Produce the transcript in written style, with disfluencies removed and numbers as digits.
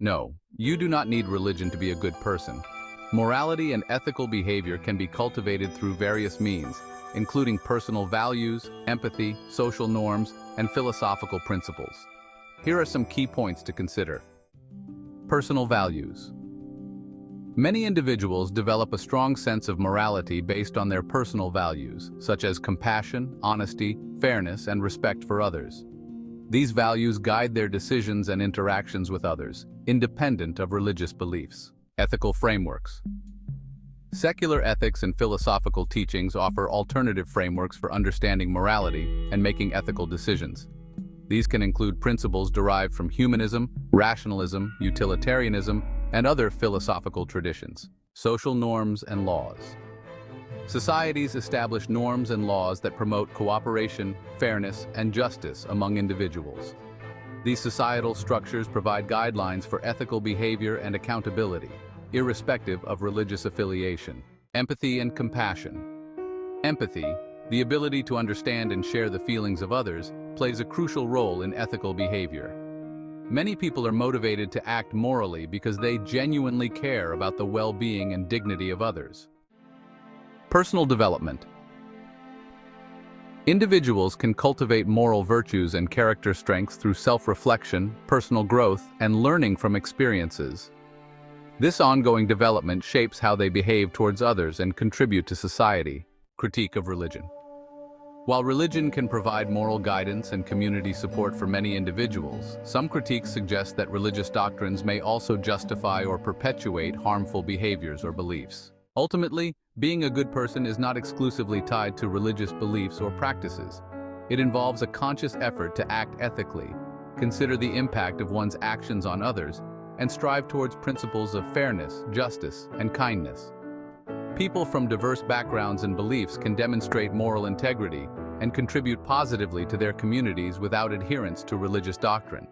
No, you do not need religion to be a good person. Morality and ethical behavior can be cultivated through various means, including personal values, empathy, social norms, and philosophical principles. Here are some key points to consider. Personal values. Many individuals develop a strong sense of morality based on their personal values, such as compassion, honesty, fairness, and respect for others. These values guide their decisions and interactions with others, independent of religious beliefs. Ethical frameworks. Secular ethics and philosophical teachings offer alternative frameworks for understanding morality and making ethical decisions. These can include principles derived from humanism, rationalism, utilitarianism, and other philosophical traditions. Social norms and laws. Societies establish norms and laws that promote cooperation, fairness, and justice among individuals. These societal structures provide guidelines for ethical behavior and accountability, irrespective of religious affiliation. Empathy and compassion. Empathy, the ability to understand and share the feelings of others, plays a crucial role in ethical behavior. Many people are motivated to act morally because they genuinely care about the well-being and dignity of others. Personal development. Individuals can cultivate moral virtues and character strengths through self-reflection, personal growth, and learning from experiences. This ongoing development shapes how they behave towards others and contribute to society. Critique of religion. While religion can provide moral guidance and community support for many individuals, some critiques suggest that religious doctrines may also justify or perpetuate harmful behaviors or beliefs. Ultimately, being a good person is not exclusively tied to religious beliefs or practices. It involves a conscious effort to act ethically, consider the impact of one's actions on others, and strive towards principles of fairness, justice, and kindness. People from diverse backgrounds and beliefs can demonstrate moral integrity and contribute positively to their communities without adherence to religious doctrine.